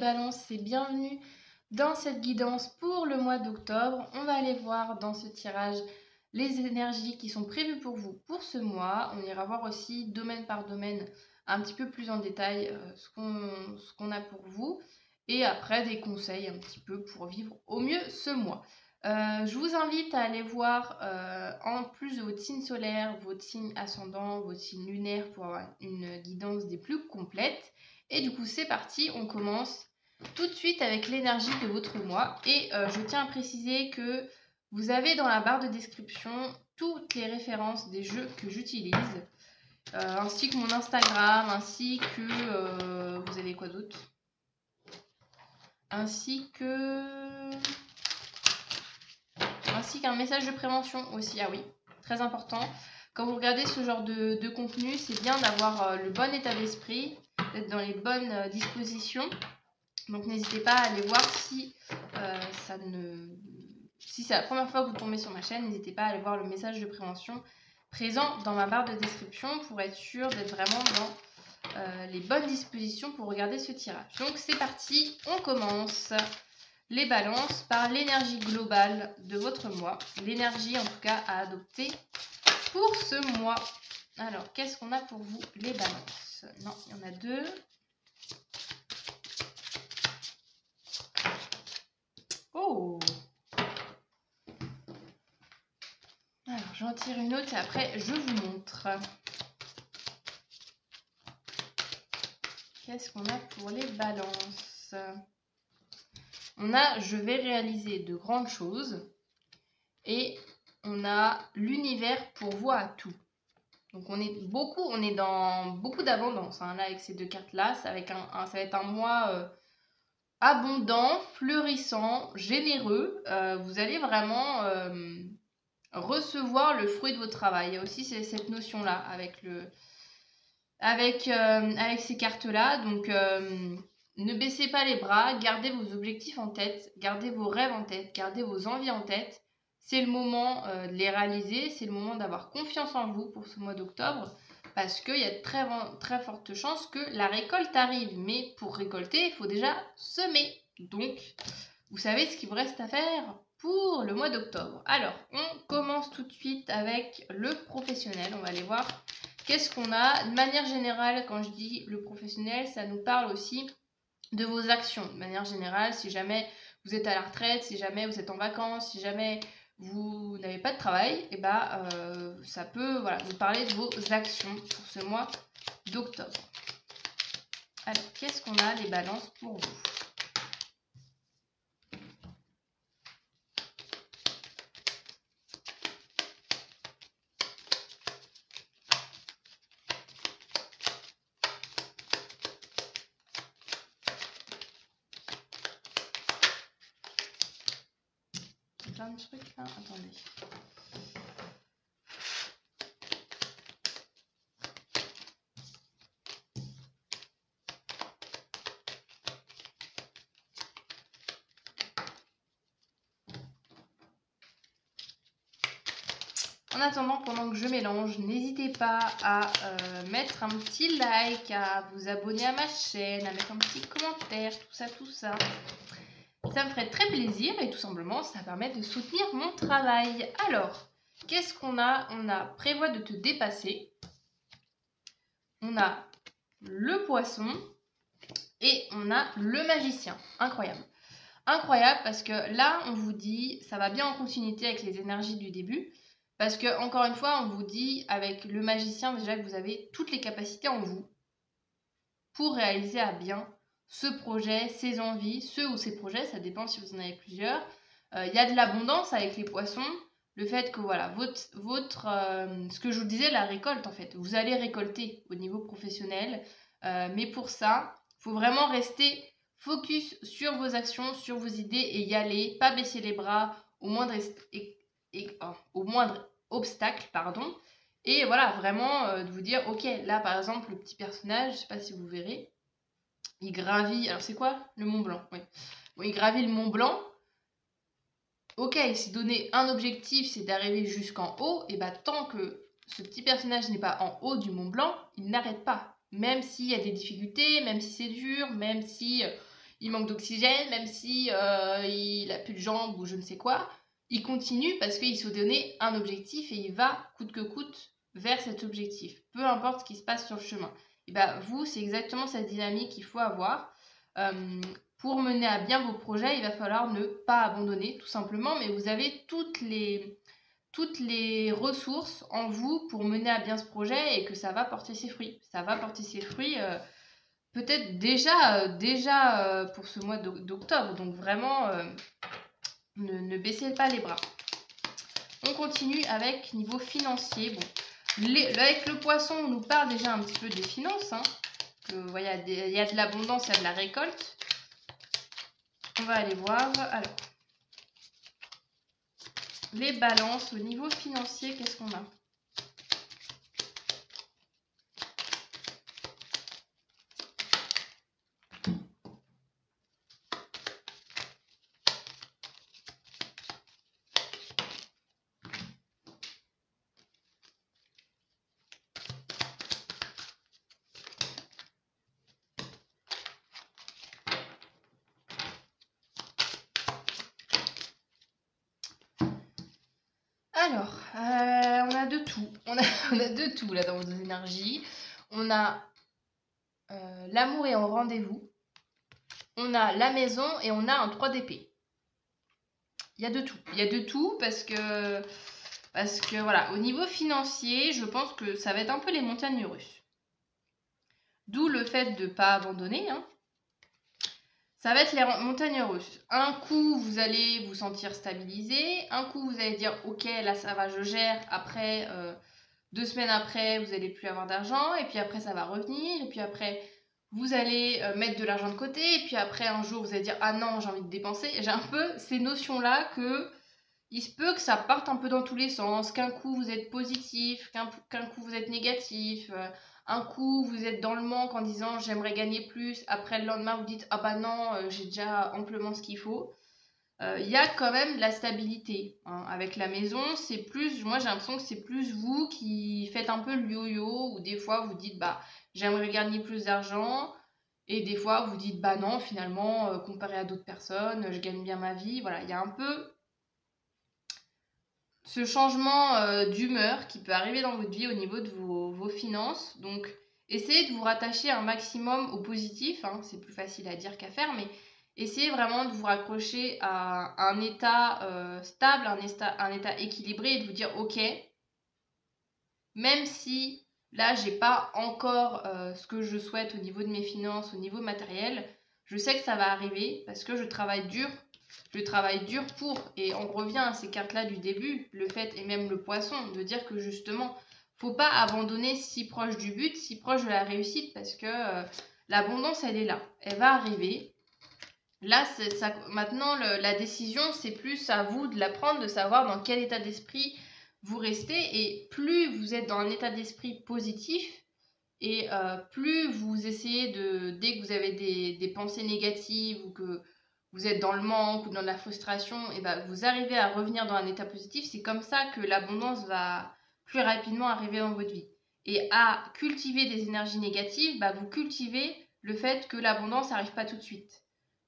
balances et bienvenue dans cette guidance pour le mois d'octobre. On va aller voir dans ce tirage les énergies qui sont prévues pour vous pour ce mois. On ira voir aussi domaine par domaine un petit peu plus en détail ce qu'on a pour vous. Et après des conseils un petit peu pour vivre au mieux ce mois. Je vous invite à aller voir en plus de votre signe solaire, votre signe ascendant, votre signe lunaire pour avoir une guidance des plus complètes. Et du coup c'est parti, on commence tout de suite avec l'énergie de votre mois. Et je tiens à préciser que vous avez dans la barre de description toutes les références des jeux que j'utilise, ainsi que mon Instagram, ainsi que... vous avez quoi d'autre? Ainsi qu'un message de prévention aussi. Ah oui, très important. Quand vous regardez ce genre de contenu, c'est bien d'avoir le bon état d'esprit, d'être dans les bonnes dispositions. Donc n'hésitez pas à aller voir si si c'est la première fois que vous tombez sur ma chaîne, n'hésitez pas à aller voir le message de prévention présent dans ma barre de description pour être sûr d'être vraiment dans les bonnes dispositions pour regarder ce tirage. Donc c'est parti, on commence les balances par l'énergie globale de votre mois, l'énergie en tout cas à adopter pour ce mois. Alors qu'est-ce qu'on a pour vous les balances? Non, il y en a deux. Oh! Alors j'en tire une autre et après je vous montre. Qu'est-ce qu'on a pour les balances? On a « Je vais réaliser de grandes choses » et on a « L'univers pourvoit à tout ». Donc on est dans beaucoup d'abondance hein, là avec ces deux cartes-là. Ça va être un mois abondant, fleurissant, généreux. Vous allez vraiment recevoir le fruit de votre travail. Il y a aussi cette notion-là avec ces cartes-là. Donc ne baissez pas les bras, gardez vos objectifs en tête, gardez vos rêves en tête, gardez vos envies en tête. C'est le moment de les réaliser, c'est le moment d'avoir confiance en vous pour ce mois d'octobre parce qu'il y a de très fortes chances que la récolte arrive. Mais pour récolter, il faut déjà semer. Donc, vous savez ce qu'il vous reste à faire pour le mois d'octobre. Alors, on commence tout de suite avec le professionnel. On va aller voir qu'est-ce qu'on a. De manière générale, quand je dis le professionnel, ça nous parle aussi de vos actions. De manière générale, si jamais vous êtes à la retraite, si jamais vous êtes en vacances, si jamais vous n'avez pas de travail, et ça peut vous parler de vos actions pour ce mois d'octobre. Alors, qu'est-ce qu'on a les balances pour vous? Plein de trucs là, attendez. En attendant, pendant que je mélange, n'hésitez pas à mettre un petit like, à vous abonner à ma chaîne, à mettre un petit commentaire, tout ça. Ça me ferait très plaisir et tout simplement, ça permet de soutenir mon travail. Alors, qu'est-ce qu'on a? On a « Prévois de te dépasser ». On a le poisson et on a le magicien. Incroyable. Incroyable parce que là, on vous dit, ça va bien en continuité avec les énergies du début. Parce que, encore une fois, on vous dit avec le magicien déjà que vous avez toutes les capacités en vous pour réaliser à bien ce projet, ses envies, ce ou ses projets, ça dépend si vous en avez plusieurs. Il y a de l'abondance avec les poissons, le fait que voilà, ce que je vous disais, la récolte en fait, vous allez récolter au niveau professionnel, mais pour ça, il faut vraiment rester focus sur vos actions, sur vos idées et y aller, pas baisser les bras au moindre obstacle, pardon. Et voilà, vraiment de vous dire, ok, là par exemple, le petit personnage, je sais pas si vous verrez, il gravit, alors c'est quoi? Le Mont Blanc, oui. Bon, il gravit le Mont Blanc. Ok, il s'est donné un objectif, c'est d'arriver jusqu'en haut. Et tant que ce petit personnage n'est pas en haut du Mont Blanc, il n'arrête pas. Même s'il y a des difficultés, même si c'est dur, même si il manque d'oxygène, même si il a plus de jambes ou je ne sais quoi, il continue parce qu'il s'est donné un objectif et il va coûte que coûte vers cet objectif, peu importe ce qui se passe sur le chemin. Et bah vous, c'est exactement cette dynamique qu'il faut avoir. Pour mener à bien vos projets, il va falloir ne pas abandonner, tout simplement, mais vous avez toutes les ressources en vous pour mener à bien ce projet et que ça va porter ses fruits. Ça va porter ses fruits peut-être déjà pour ce mois d'octobre, donc vraiment ne baissez pas les bras. On continue avec niveau financier. Bon, avec le poisson, on nous parle déjà un petit peu des finances. Hein, voilà, il y a de l'abondance, il y a de la récolte. On va aller voir. Alors, les balances au niveau financier, qu'est-ce qu'on a ? Alors, on a de tout. On a de tout là dans vos énergies. On a l'amour est en rendez-vous. On a la maison et on a un 3 d'épée. Il y a de tout. Il y a de tout parce que voilà, au niveau financier, je pense que ça va être un peu les montagnes russes. D'où le fait de ne pas abandonner. Hein. Ça va être les montagnes russes. Un coup, vous allez vous sentir stabilisé. Un coup, vous allez dire, ok, là, ça va, je gère. Après, 2 semaines après, vous n'allez plus avoir d'argent. Et puis après, ça va revenir. Et puis après, vous allez mettre de l'argent de côté. Et puis après, un jour, vous allez dire, ah non, j'ai envie de dépenser. J'ai un peu ces notions-là que il se peut que ça parte un peu dans tous les sens. Qu'un coup, vous êtes positif. Qu'un coup, vous êtes négatif. Un coup, vous êtes dans le manque en disant j'aimerais gagner plus. Après, le lendemain, vous dites ah bah non, j'ai déjà amplement ce qu'il faut. Il y a quand même de la stabilité. Hein. Avec la maison, c'est plus, moi j'ai l'impression que c'est plus vous qui faites un peu le yo-yo, ou des fois vous dites bah j'aimerais gagner plus d'argent. Et des fois vous dites bah non, finalement, comparé à d'autres personnes, je gagne bien ma vie. Voilà, il y a un peu ce changement d'humeur qui peut arriver dans votre vie au niveau de vos finances. Donc, essayez de vous rattacher un maximum au positif. Hein, c'est plus facile à dire qu'à faire, mais essayez vraiment de vous raccrocher à un état stable, un état équilibré et de vous dire, ok, même si là, j'ai pas encore ce que je souhaite au niveau de mes finances, au niveau matériel, je sais que ça va arriver parce que je travaille dur. Je travaille dur pour, et on revient à ces cartes-là du début, le fait, et même le poisson, de dire que justement, faut pas abandonner si proche du but, si proche de la réussite, parce que l'abondance, elle est là, elle va arriver. Là, ça, maintenant, la décision, c'est plus à vous de la prendre, de savoir dans quel état d'esprit vous restez, et plus vous êtes dans un état d'esprit positif, et plus vous essayez dès que vous avez des pensées négatives ou que vous êtes dans le manque ou dans la frustration, et ben vous arrivez à revenir dans un état positif, c'est comme ça que l'abondance va plus rapidement arriver dans votre vie. Et à cultiver des énergies négatives, bah, vous cultivez le fait que l'abondance n'arrive pas tout de suite.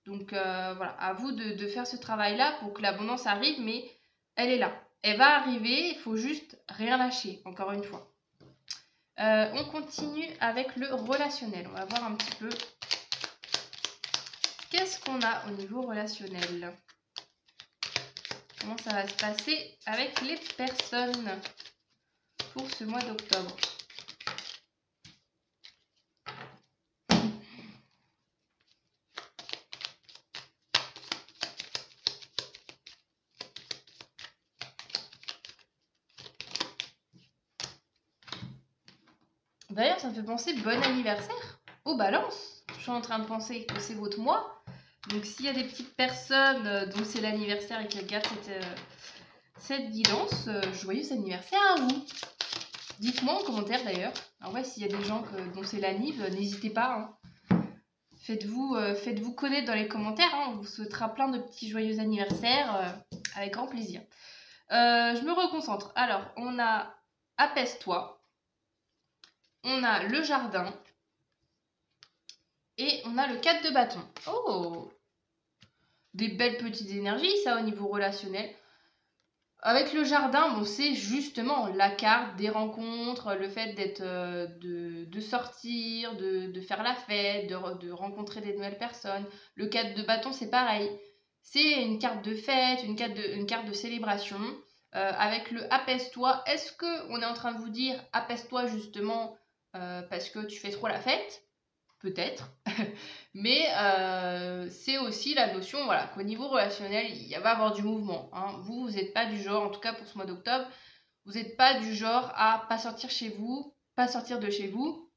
Donc voilà, à vous de faire ce travail-là pour que l'abondance arrive, mais elle est là. Elle va arriver, il faut juste rien lâcher, encore une fois. On continue avec le relationnel. On va voir un petit peu qu'est-ce qu'on a au niveau relationnel. Comment ça va se passer avec les personnes pour ce mois d'octobre. D'ailleurs, ça me fait penser bon anniversaire aux balances. Je suis en train de penser que c'est votre mois. Donc s'il y a des petites personnes dont c'est l'anniversaire et qui regardent cette guidance, joyeux anniversaire à vous. Dites-moi en commentaire d'ailleurs. Alors ouais, s'il y a des gens dont c'est l'anniv, n'hésitez pas. Hein. Faites-vous connaître dans les commentaires. Hein. On vous souhaitera plein de petits joyeux anniversaires avec grand plaisir. Je me reconcentre. Alors, on a Apaise-toi. On a le jardin. Et on a le 4 de bâton. Oh! Des belles petites énergies, ça, au niveau relationnel. Avec le jardin, bon, c'est justement la carte des rencontres, le fait d'être, de sortir, de faire la fête, de rencontrer des nouvelles personnes. Le 4 de bâton, c'est pareil. C'est une carte de fête, une carte de célébration. Avec le apaise-toi, est-ce qu'on est en train de vous dire apaise-toi justement parce que tu fais trop la fête? Peut-être. Mais c'est aussi la notion, voilà, qu'au niveau relationnel, il va y avoir du mouvement. Hein. Vous n'êtes pas du genre, en tout cas pour ce mois d'octobre, vous n'êtes pas du genre à pas sortir chez vous, pas sortir de chez vous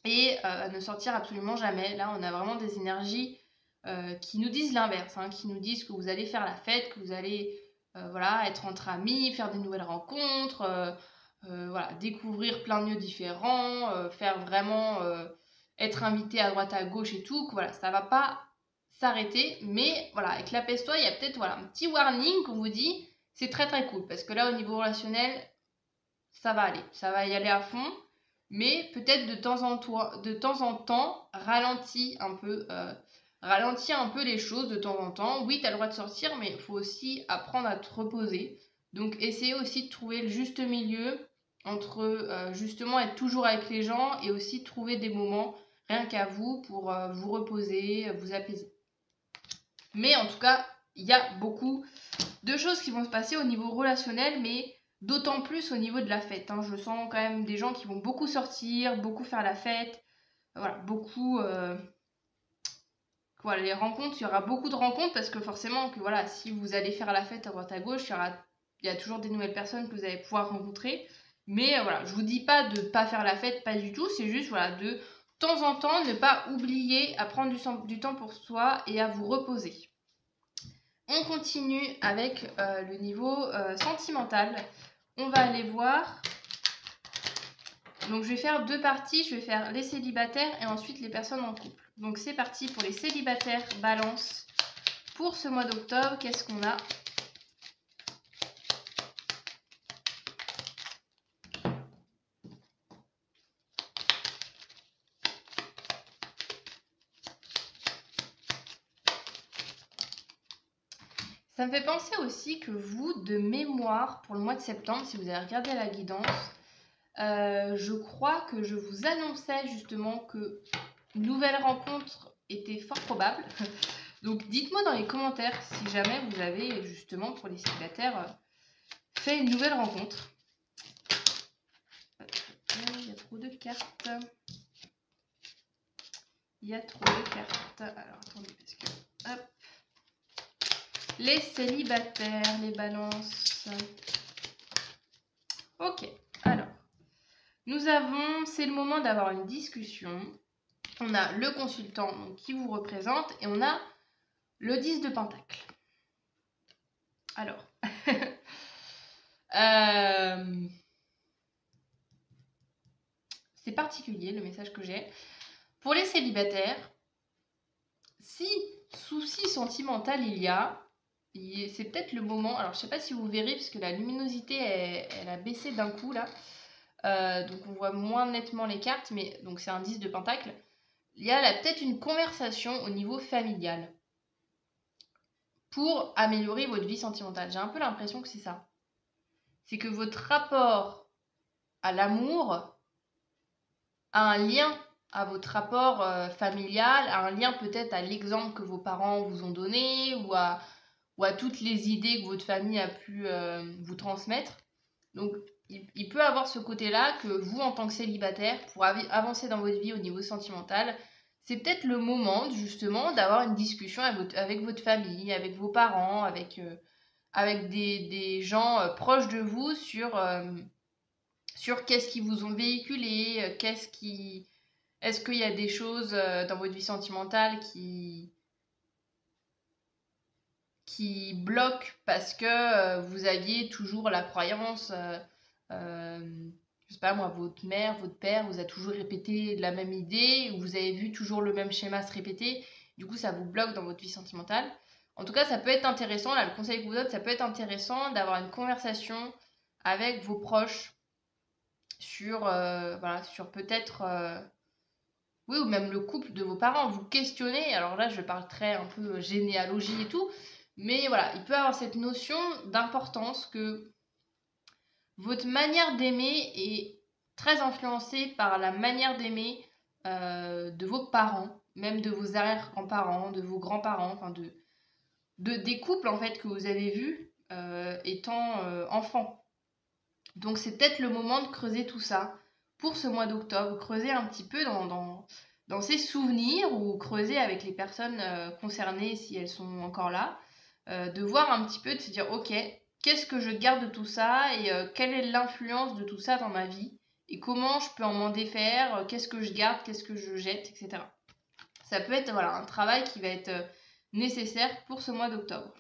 et ne sortir absolument jamais. Là, on a vraiment des énergies qui nous disent l'inverse, hein, qui nous disent que vous allez faire la fête, que vous allez voilà, être entre amis, faire des nouvelles rencontres, voilà, découvrir plein de lieux différents, faire vraiment être invité à droite à gauche et tout, que voilà, ça va pas s'arrêter, mais voilà, avec l'apaise-toi, il y a peut-être voilà, un petit warning qu'on vous dit, c'est très très cool, parce que là au niveau relationnel, ça va aller, ça va y aller à fond, mais peut-être de temps en temps, ralentis un peu les choses de temps en temps. Oui, tu as le droit de sortir, mais il faut aussi apprendre à te reposer. Donc essayez aussi de trouver le juste milieu entre justement être toujours avec les gens et aussi trouver des moments rien qu'à vous pour vous reposer, vous apaiser. Mais en tout cas, il y a beaucoup de choses qui vont se passer au niveau relationnel, mais d'autant plus au niveau de la fête. Hein. Je sens quand même des gens qui vont beaucoup sortir, beaucoup faire la fête, voilà, beaucoup... voilà, les rencontres, il y aura beaucoup de rencontres parce que forcément, que voilà, si vous allez faire la fête à droite à gauche, il y a toujours des nouvelles personnes que vous allez pouvoir rencontrer. Mais voilà, je vous dis pas de pas faire la fête, pas du tout. C'est juste voilà, de temps en temps ne pas oublier à prendre du temps pour soi et à vous reposer. On continue avec le niveau sentimental. On va aller voir. Donc je vais faire deux parties. Je vais faire les célibataires et ensuite les personnes en couple. Donc c'est parti pour les célibataires Balance. Pour ce mois d'octobre, qu'est-ce qu'on a ? Ça me fait penser aussi que vous, de mémoire, pour le mois de septembre, si vous avez regardé la guidance, je crois que je vous annonçais justement que une nouvelle rencontre était fort probable. Donc dites-moi dans les commentaires si jamais vous avez justement pour les célibataires fait une nouvelle rencontre. Il y a trop de cartes. Il y a trop de cartes. Alors attendez parce que... Hop. Les célibataires, les balances. Ok, alors. Nous avons... C'est le moment d'avoir une discussion. On a le consultant donc, qui vous représente et on a le 10 de Pentacle. Alors, c'est particulier le message que j'ai. Pour les célibataires, si souci sentimental il y a, c'est peut-être le moment. Alors, je ne sais pas si vous verrez, parce que la luminosité, elle a baissé d'un coup là. Donc, on voit moins nettement les cartes, mais donc c'est un 10 de Pentacle. Il y a là peut-être une conversation au niveau familial pour améliorer votre vie sentimentale. J'ai un peu l'impression que c'est ça. C'est que votre rapport à l'amour a un lien à votre rapport familial, a un lien peut-être à l'exemple que vos parents vous ont donné ou à toutes les idées que votre famille a pu vous transmettre. Donc, il peut avoir ce côté-là que vous, en tant que célibataire, pour avancer dans votre vie au niveau sentimental, c'est peut-être le moment, justement, d'avoir une discussion avec votre famille, avec vos parents, avec des gens proches de vous sur qu'est-ce qu'ils vous ont véhiculé, est-ce qu'il y a des choses dans votre vie sentimentale qui bloquent parce que vous aviez toujours la croyance, je sais pas moi, votre mère, votre père vous a toujours répété la même idée, ou vous avez vu toujours le même schéma se répéter, du coup ça vous bloque dans votre vie sentimentale. En tout cas, ça peut être intéressant, là le conseil que je vous donne, ça peut être intéressant d'avoir une conversation avec vos proches sur, voilà, sur peut-être oui, ou même le couple de vos parents, vous questionnez. Alors là, je parle très un peu généalogie et tout, mais voilà, il peut avoir cette notion d'importance que votre manière d'aimer est très influencée par la manière d'aimer de vos parents, même de vos arrière-grands-parents, de vos grands-parents, enfin des couples en fait que vous avez vus étant enfants. Donc c'est peut-être le moment de creuser tout ça pour ce mois d'octobre, creuser un petit peu dans ces souvenirs ou creuser avec les personnes concernées si elles sont encore là, de voir un petit peu, de se dire ok, qu'est-ce que je garde de tout ça et quelle est l'influence de tout ça dans ma vie et comment je peux m'en défaire, qu'est-ce que je garde, qu'est-ce que je jette, etc. Ça peut être voilà, un travail qui va être nécessaire pour ce mois d'octobre.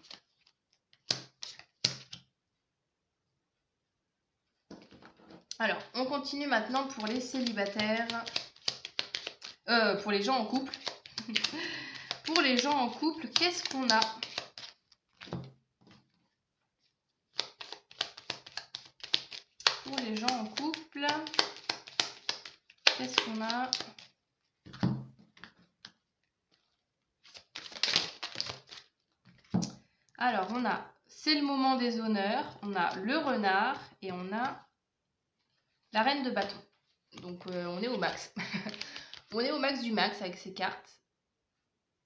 Alors, on continue maintenant pour les célibataires, pour les gens en couple. Pour les gens en couple, qu'est-ce qu'on a? Pour les gens en couple, qu'est-ce qu'on a? Alors, on a c'est le moment des honneurs, on a le renard et on a la reine de bâton. Donc, on est au max. On est au max du max avec ces cartes.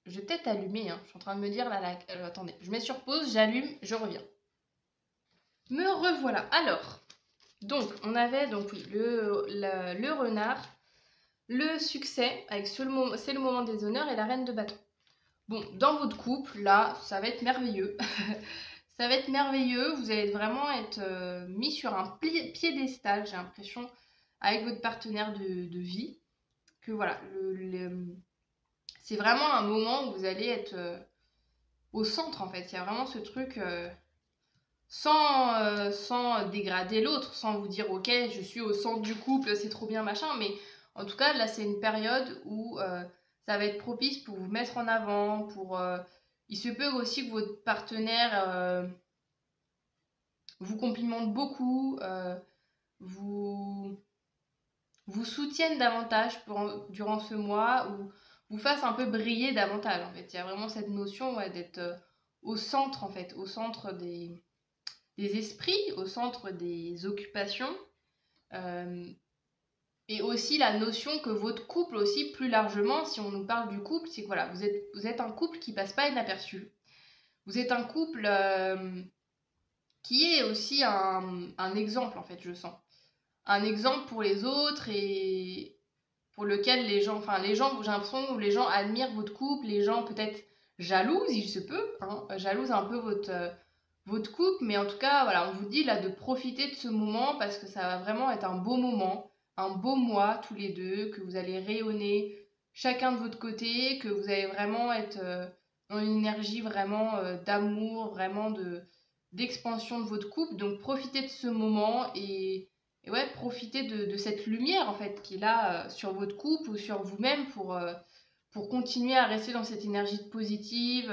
Je vais peut-être allumer, hein. Je suis en train de me dire là, attendez, je mets sur pause, j'allume, je reviens. Me revoilà. Alors, donc on avait donc oui le renard, le succès avec c'est le moment des honneurs et la reine de bâton. Bon, dans votre couple, là, ça va être merveilleux. Ça va être merveilleux, vous allez vraiment être mis sur un piédestal, j'ai l'impression, avec votre partenaire de vie. Que voilà, c'est vraiment un moment où vous allez être au centre en fait. Il y a vraiment ce truc sans dégrader l'autre, sans vous dire ok, je suis au centre du couple, c'est trop bien machin. Mais en tout cas, là, c'est une période où ça va être propice pour vous mettre en avant. Il se peut aussi que votre partenaire vous complimente beaucoup, vous soutienne davantage durant ce mois ou vous fasse un peu briller davantage en fait. Il y a vraiment cette notion d'être au centre en fait, au centre des esprits, au centre des occupations et aussi la notion que votre couple aussi plus largement, si on nous parle du couple, c'est que voilà, vous êtes un couple qui passe pas inaperçu. Vous êtes un couple qui est aussi un exemple en fait, je sens. Un exemple pour les autres et pour lequel les gens, j'ai l'impression que les gens admirent votre couple, les gens peut-être jalousent, il se peut, hein, jalousent un peu votre couple, mais en tout cas, voilà, on vous dit là de profiter de ce moment parce que ça va vraiment être un beau moment, un beau mois tous les deux, que vous allez rayonner chacun de votre côté, que vous allez vraiment être dans une énergie vraiment d'amour, vraiment d'expansion de votre couple. Donc profitez de ce moment et ouais, profitez de cette lumière en fait qui est là sur votre couple ou sur vous-même pour continuer à rester dans cette énergie positive,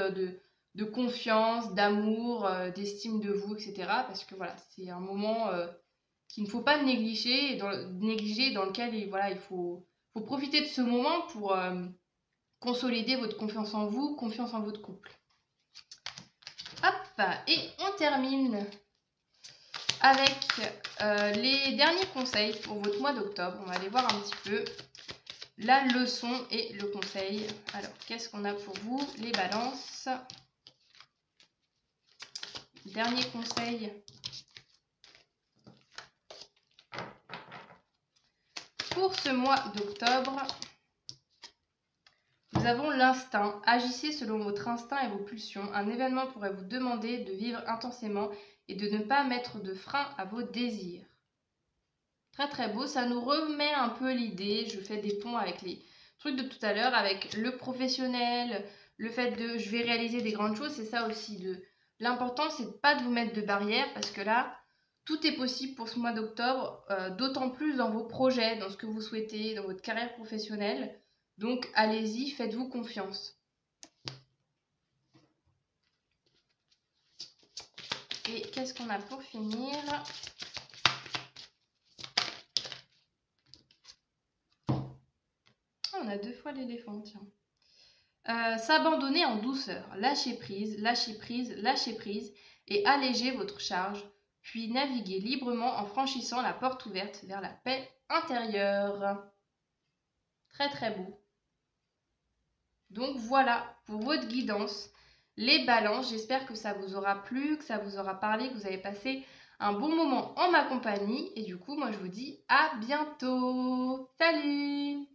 de confiance, d'amour, d'estime de vous, etc. Parce que voilà, c'est un moment qu'il ne faut pas négliger, dans lequel voilà, il faut profiter de ce moment pour consolider votre confiance en vous, confiance en votre couple. Hop, et on termine avec les derniers conseils pour votre mois d'octobre. On va aller voir un petit peu la leçon et le conseil. Alors, qu'est-ce qu'on a pour vous, les balances? Dernier conseil. Pour ce mois d'octobre, nous avons l'instinct. Agissez selon votre instinct et vos pulsions. Un événement pourrait vous demander de vivre intensément et de ne pas mettre de frein à vos désirs. Très très beau, ça nous remet un peu l'idée, je fais des ponts avec les trucs de tout à l'heure, avec le professionnel, le fait de je vais réaliser des grandes choses, c'est ça aussi. L'important c'est de pas de vous mettre de barrières parce que là, tout est possible pour ce mois d'octobre, d'autant plus dans vos projets, dans ce que vous souhaitez, dans votre carrière professionnelle. Donc allez-y, faites-vous confiance. Et qu'est-ce qu'on a pour finir ? on a 2 fois l'éléphant, tiens. S'abandonner en douceur, lâcher prise, lâcher prise, lâcher prise et alléger votre charge, puis naviguer librement en franchissant la porte ouverte vers la paix intérieure. Très très beau. Donc voilà pour votre guidance, les balances. J'espère que ça vous aura plu, que ça vous aura parlé, que vous avez passé un bon moment en ma compagnie. Et du coup, moi je vous dis à bientôt. Salut!